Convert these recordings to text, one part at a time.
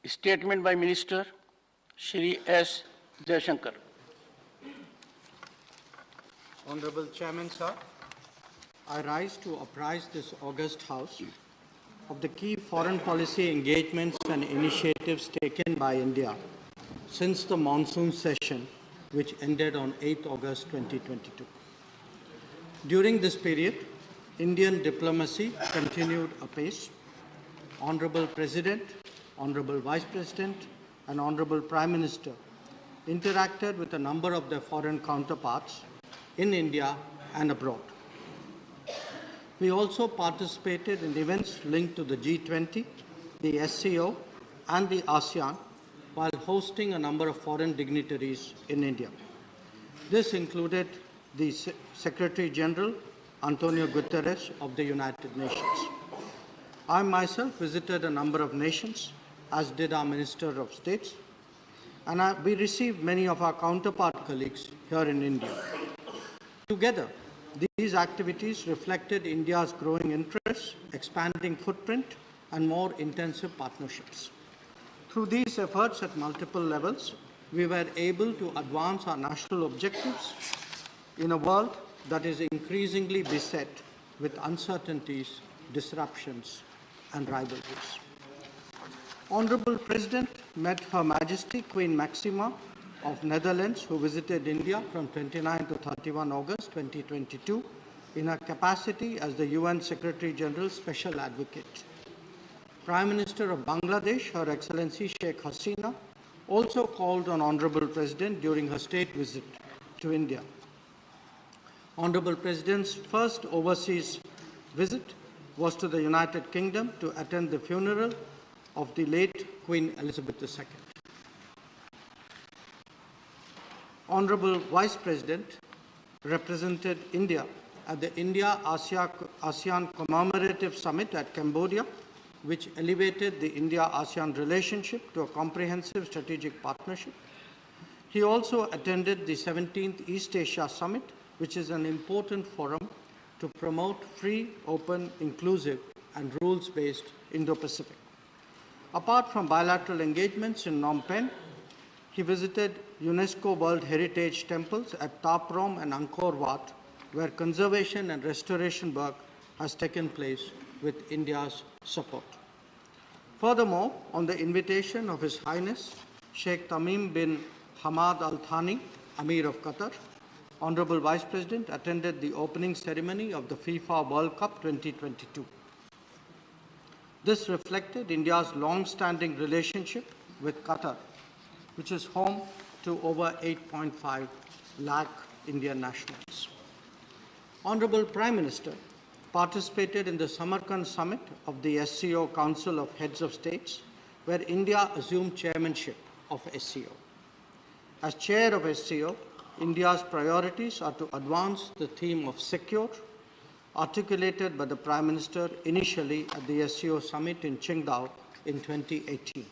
Statement by Minister Shri S. Jaishankar. Honorable Chairman, sir, I rise to apprise this august House of the key foreign policy engagements and initiatives taken by India since the monsoon session, which ended on 8 August 2022. During this period, Indian diplomacy continued apace. Honorable President, Honorable Vice President, and Honorable Prime Minister interacted with a number of their foreign counterparts in India and abroad. We also participated in events linked to the G20, the SCO, and the ASEAN, while hosting a number of foreign dignitaries in India. This included the Secretary General, Antonio Guterres of the United Nations. I myself visited a number of nations, as did our Minister of States, and we received many of our counterpart colleagues here in India. Together, these activities reflected India's growing interest, expanding footprint, and more intensive partnerships. Through these efforts at multiple levels, we were able to advance our national objectives in a world that is increasingly beset with uncertainties, disruptions, and rivalries. Honorable President met Her Majesty Queen Maxima of Netherlands, who visited India from 29 to 31 August 2022 in her capacity as the UN Secretary General's Special Advocate. Prime Minister of Bangladesh, Her Excellency Sheikh Hasina, also called on Honorable President during her state visit to India. Honorable President's first overseas visit was to the United Kingdom to attend the funeral of the late Queen Elizabeth II. Honorable Vice President represented India at the India-ASEAN Commemorative Summit at Cambodia, which elevated the India-ASEAN relationship to a comprehensive strategic partnership. He also attended the 17th East Asia Summit, which is an important forum to promote free, open, inclusive, and rules-based Indo-Pacific. Apart from bilateral engagements in Phnom Penh, he visited UNESCO World Heritage Temples at Taprom and Angkor Wat, where conservation and restoration work has taken place with India's support. Furthermore, on the invitation of His Highness Sheikh Tamim bin Hamad Al Thani, Amir of Qatar, Honorable Vice President attended the opening ceremony of the FIFA World Cup 2022. This reflected India's long-standing relationship with Qatar, which is home to over 8.5 lakh Indian nationals. Honorable Prime Minister participated in the Samarkand Summit of the SCO Council of Heads of States, where India assumed chairmanship of SCO. As chair of SCO, India's priorities are to advance the theme of secure, articulated by the Prime Minister initially at the SCO Summit in Qingdao in 2018.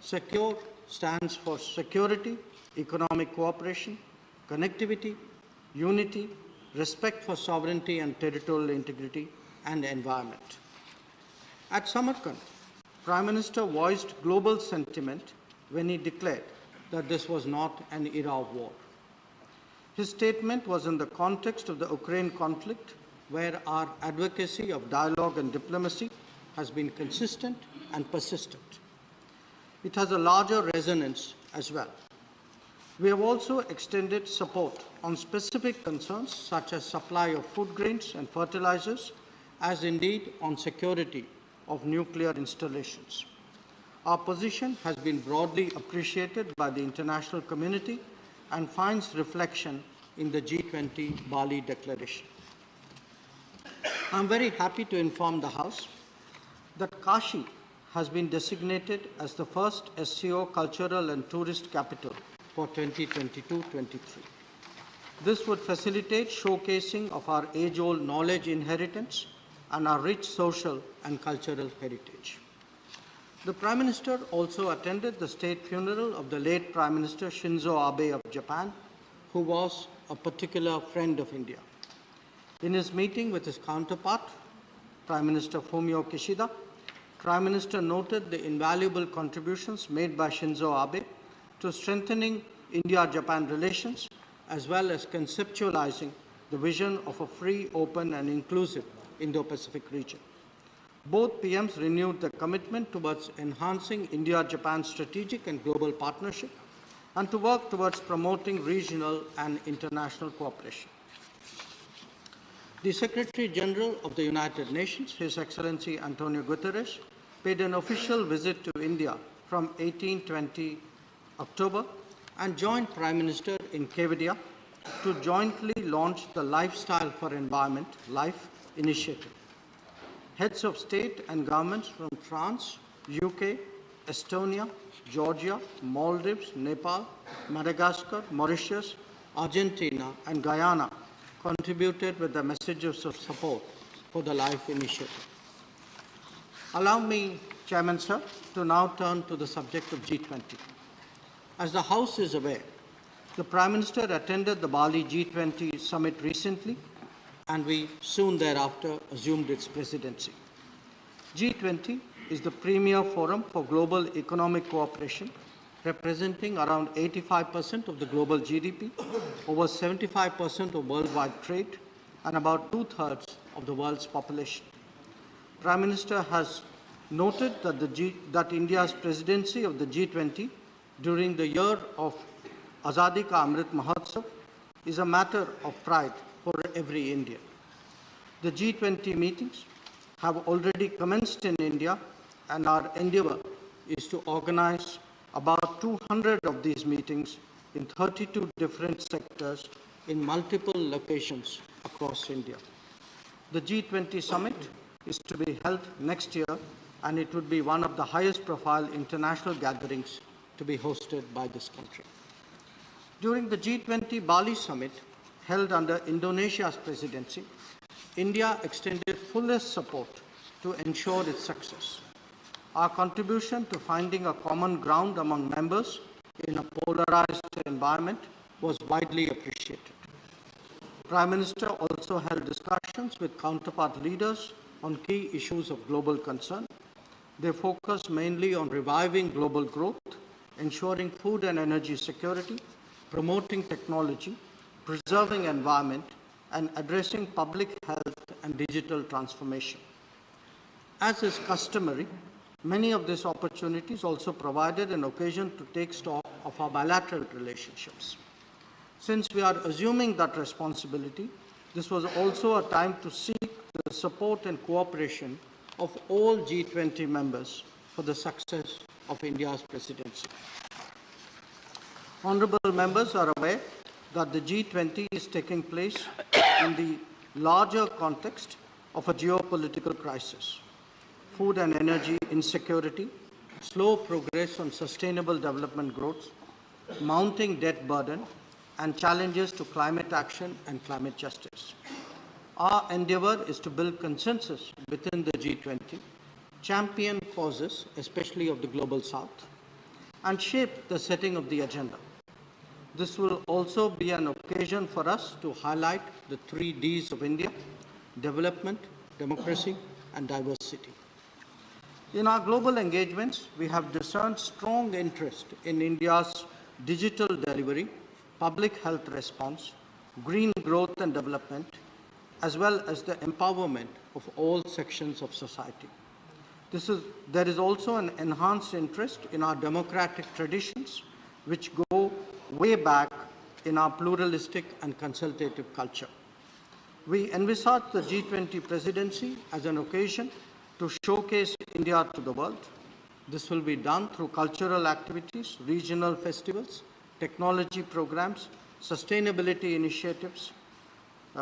Secure stands for security, economic cooperation, connectivity, unity, respect for sovereignty and territorial integrity, and environment. At Samarkand, Prime Minister voiced global sentiment when he declared that this was not an era of war. His statement was in the context of the Ukraine conflict, where our advocacy of dialogue and diplomacy has been consistent and persistent. It has a larger resonance as well. We have also extended support on specific concerns such as supply of food grains and fertilizers, as indeed on security of nuclear installations. Our position has been broadly appreciated by the international community and finds reflection in the G20 Bali Declaration. I am very happy to inform the House that Kashi has been designated as the first SCO cultural and tourist capital for 2022-23. This would facilitate showcasing of our age-old knowledge inheritance and our rich social and cultural heritage. The Prime Minister also attended the state funeral of the late Prime Minister Shinzo Abe of Japan, who was a particular friend of India. In his meeting with his counterpart, Prime Minister Fumio Kishida, Prime Minister noted the invaluable contributions made by Shinzo Abe to strengthening India-Japan relations, as well as conceptualizing the vision of a free, open, and inclusive Indo-Pacific region. Both PMs renewed their commitment towards enhancing India-Japan strategic and global partnership and to work towards promoting regional and international cooperation. The Secretary General of the United Nations, His Excellency Antonio Guterres, paid an official visit to India from 18-20 October and joined Prime Minister in Kevadia to jointly launch the Lifestyle for Environment (LIFE) initiative. Heads of state and governments from France, UK, Estonia, Georgia, Maldives, Nepal, Madagascar, Mauritius, Argentina, and Guyana contributed with the messages of support for the LIFE initiative. Allow me, Chairman Sir, to now turn to the subject of G20. As the House is aware, the Prime Minister attended the Bali G20 summit recently, and we soon thereafter assumed its presidency. G20 is the premier forum for global economic cooperation, representing around 85% of the global GDP, over 75% of worldwide trade, and about two-thirds of the world's population. Prime Minister has noted that India's presidency of the G20 during the year of Azadi Ka Amrit Mahotsav is a matter of pride for every Indian. The G20 meetings have already commenced in India, and our endeavor is to organize about 200 of these meetings in 32 different sectors in multiple locations across India. The G20 summit is to be held next year, and it would be one of the highest profile international gatherings to be hosted by this country. During the G20 Bali summit, held under Indonesia's presidency, India extended fullest support to ensure its success. Our contribution to finding a common ground among members in a polarized environment was widely appreciated. Prime Minister also held discussions with counterpart leaders on key issues of global concern. They focused mainly on reviving global growth, ensuring food and energy security, promoting technology, preserving environment, and addressing public health and digital transformation. As is customary, many of these opportunities also provided an occasion to take stock of our bilateral relationships. Since we are assuming that responsibility, this was also a time to seek the support and cooperation of all G20 members for the success of India's presidency. Honorable members are aware that the G20 is taking place in the larger context of a geopolitical crisis. Food and energy insecurity, slow progress on sustainable development growth, mounting debt burden, and challenges to climate action and climate justice. Our endeavor is to build consensus within the G20, champion causes, especially of the Global South, and shape the setting of the agenda. This will also be an occasion for us to highlight the 3 Ds of India: development, democracy, and diversity. In our global engagements, we have discerned strong interest in India's digital delivery, public health response, green growth and development, as well as the empowerment of all sections of society. There is also an enhanced interest in our democratic traditions, which go way back in our pluralistic and consultative culture. We envisage the G20 presidency as an occasion to showcase India to the world. This will be done through cultural activities, regional festivals, technology programs, sustainability initiatives,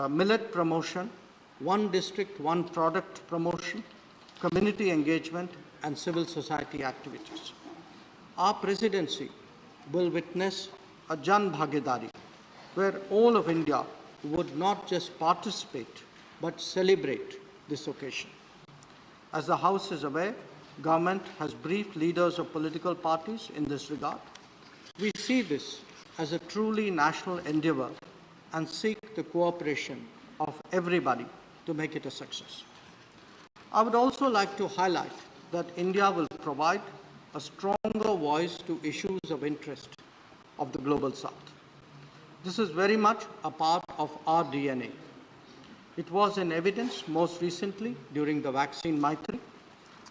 millet promotion, one district, one product promotion, community engagement, and civil society activities. Our presidency will witness a Jan Bhagidari, where all of India would not just participate, but celebrate this occasion. As the House is aware, government has briefed leaders of political parties in this regard. We see this as a truly national endeavor and seek the cooperation of everybody to make it a success. I would also like to highlight that India will provide a stronger voice to issues of interest of the Global South. This is very much a part of our DNA. It was in evidence most recently during the vaccine Maitri.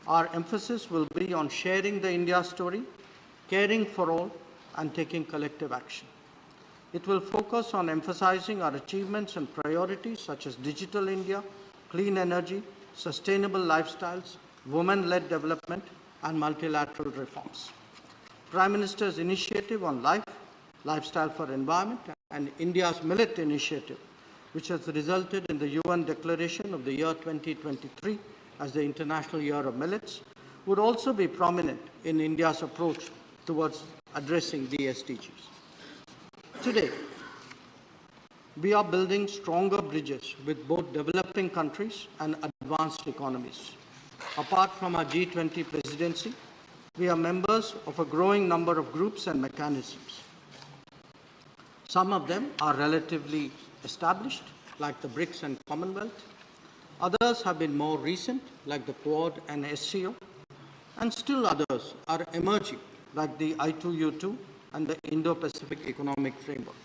Our emphasis will be on sharing the India story, caring for all, and taking collective action. It will focus on emphasizing our achievements and priorities such as digital India, clean energy, sustainable lifestyles, women-led development, and multilateral reforms. Prime Minister's initiative on lifestyle for environment, and India's millet initiative, which has resulted in the UN declaration of the year 2023 as the International Year of Millets, would also be prominent in India's approach towards addressing the SDGs. Today, we are building stronger bridges with both developing countries and advanced economies. Apart from our G20 presidency, we are members of a growing number of groups and mechanisms. Some of them are relatively established, like the BRICS and Commonwealth. Others have been more recent, like the Quad and SCO. And still others are emerging, like the I2U2 and the Indo-Pacific Economic Framework.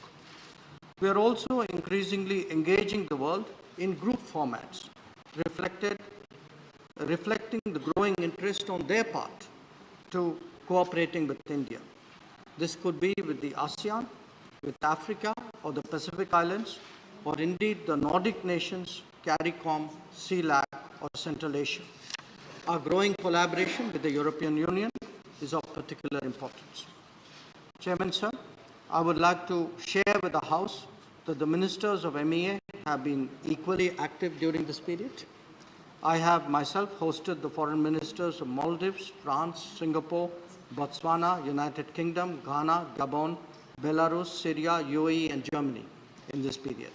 We are also increasingly engaging the world in group formats, reflecting the growing interest on their part to cooperating with India. This could be with the ASEAN, with Africa or the Pacific Islands, or indeed the Nordic nations, CARICOM, CELAC, or Central Asia. Our growing collaboration with the European Union is of particular importance. Chairman, sir, I would like to share with the House that the ministers of MEA have been equally active during this period. I have myself hosted the foreign ministers of Maldives, France, Singapore, Botswana, United Kingdom, Ghana, Gabon, Belarus, Syria, UAE, and Germany in this period.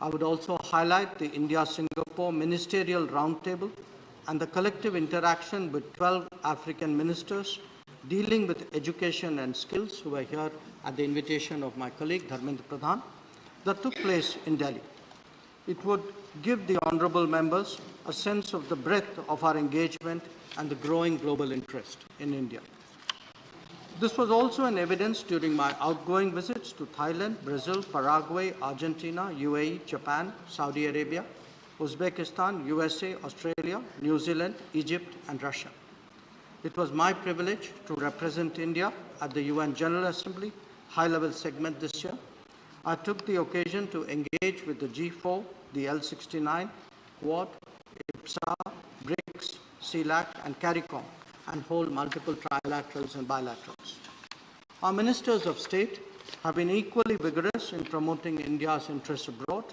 I would also highlight the India-Singapore Ministerial Roundtable and the collective interaction with 12 African ministers dealing with education and skills who were here at the invitation of my colleague Dharmendra Pradhan that took place in Delhi. It would give the honourable members a sense of the breadth of our engagement and the growing global interest in India. This was also in evidence during my outgoing visits to Thailand, Brazil, Paraguay, Argentina, UAE, Japan, Saudi Arabia, Uzbekistan, USA, Australia, New Zealand, Egypt, and Russia. It was my privilege to represent India at the UN General Assembly high-level segment this year. I took the occasion to engage with the G4, the L69, Quad, IPSA, BRICS, CELAC, and CARICOM, and hold multiple trilaterals and bilaterals. Our ministers of state have been equally vigorous in promoting India's interests abroad.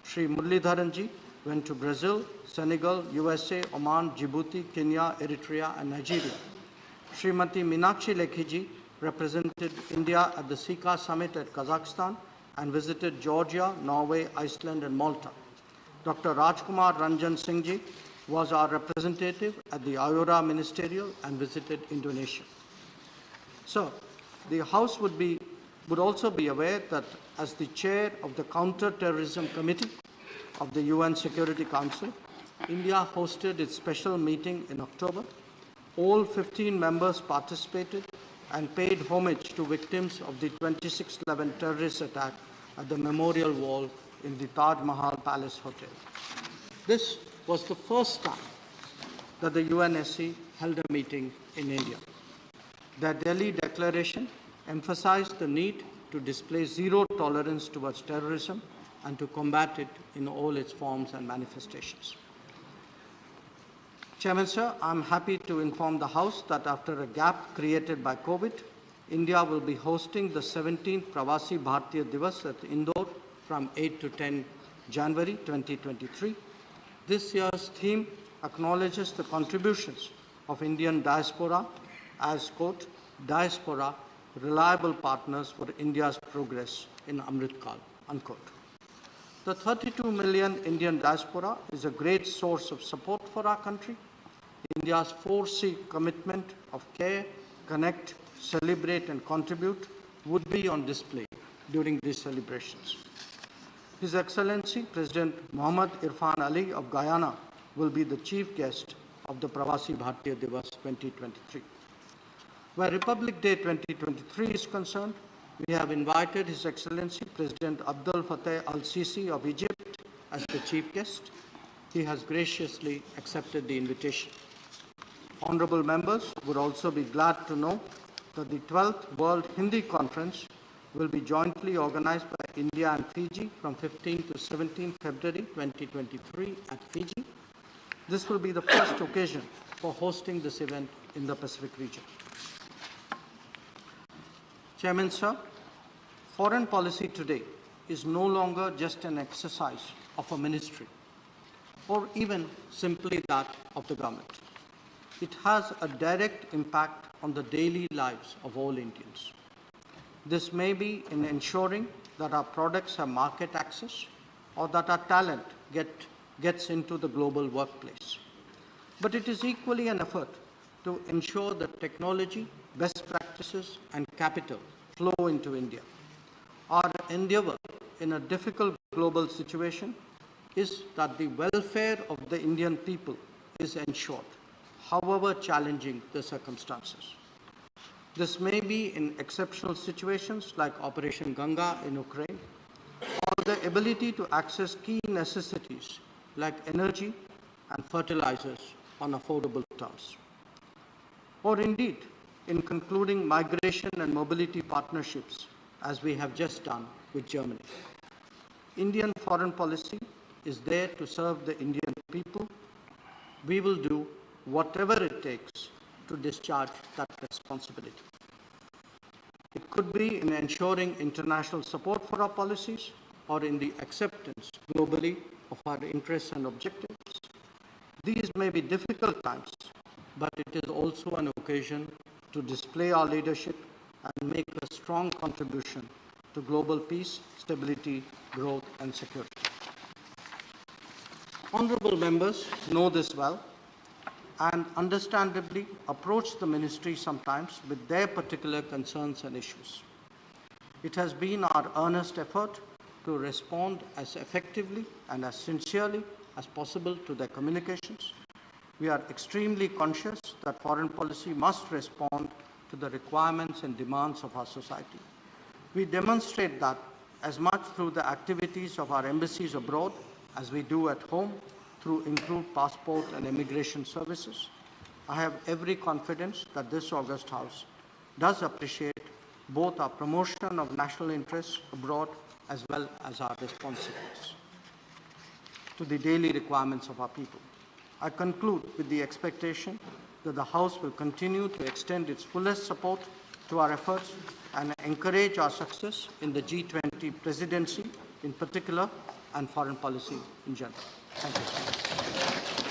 Sri Muralidharanji went to Brazil, Senegal, USA, Oman, Djibouti, Kenya, Eritrea, and Nigeria. Srimati Meenakshi Lekhiji represented India at the SICA summit at Kazakhstan and visited Georgia, Norway, Iceland, and Malta. Dr. Rajkumar Ranjan Singhji was our representative at the IORA Ministerial and visited Indonesia. So, the House would also be aware that as the chair of the Counter-Terrorism Committee of the UN Security Council, India hosted its special meeting in October. All 15 members participated and paid homage to victims of the 26/11 terrorist attack at the Memorial Wall in the Taj Mahal Palace Hotel. This was the first time that the UNSC held a meeting in India. The Delhi Declaration emphasized the need to display zero tolerance towards terrorism and to combat it in all its forms and manifestations. Chairman, sir, I'm happy to inform the House that after a gap created by COVID, India will be hosting the 17th Pravasi Bharatiya Divas at Indore from 8 to 10 January 2023. This year's theme acknowledges the contributions of Indian diaspora as, quote, diaspora, reliable partners for India's progress in Amrit Kal, unquote. The 32 million Indian diaspora is a great source of support for our country. India's 4C commitment of care, connect, celebrate, and contribute would be on display during these celebrations. His Excellency President Mohammad Irfan Ali of Guyana will be the chief guest of the Pravasi Bharatiya Divas 2023. Where Republic Day 2023 is concerned, we have invited His Excellency President Abdel Fattah al-Sisi of Egypt as the chief guest. He has graciously accepted the invitation. Honorable members would also be glad to know that the 12th World Hindi Conference will be jointly organized by India and Fiji from 15 to 17 February 2023 at Fiji. This will be the first occasion for hosting this event in the Pacific region. Chairman, sir, foreign policy today is no longer just an exercise of a ministry or even simply that of the government. It has a direct impact on the daily lives of all Indians. This may be in ensuring that our products have market access or that our talent gets into the global workplace. But it is equally an effort to ensure that technology, best practices, and capital flow into India. Our endeavor in a difficult global situation is that the welfare of the Indian people is ensured, however challenging the circumstances. This may be in exceptional situations like Operation Ganga in Ukraine, or the ability to access key necessities like energy and fertilizers on affordable terms. Or indeed, in concluding migration and mobility partnerships, as we have just done with Germany. Indian foreign policy is there to serve the Indian people. We will do whatever it takes to discharge that responsibility. It could be in ensuring international support for our policies or in the acceptance globally of our interests and objectives. These may be difficult times, but it is also an occasion to display our leadership and make a strong contribution to global peace, stability, growth, and security. Honorable members know this well and understandably approach the ministry sometimes with their particular concerns and issues. It has been our earnest effort to respond as effectively and as sincerely as possible to their communications. We are extremely conscious that foreign policy must respond to the requirements and demands of our society. We demonstrate that as much through the activities of our embassies abroad as we do at home through improved passport and immigration services. I have every confidence that this august House does appreciate both our promotion of national interests abroad as well as our responsiveness to the daily requirements of our people. I conclude with the expectation that the House will continue to extend its fullest support to our efforts and encourage our success in the G20 presidency in particular and foreign policy in general. Thank you so much.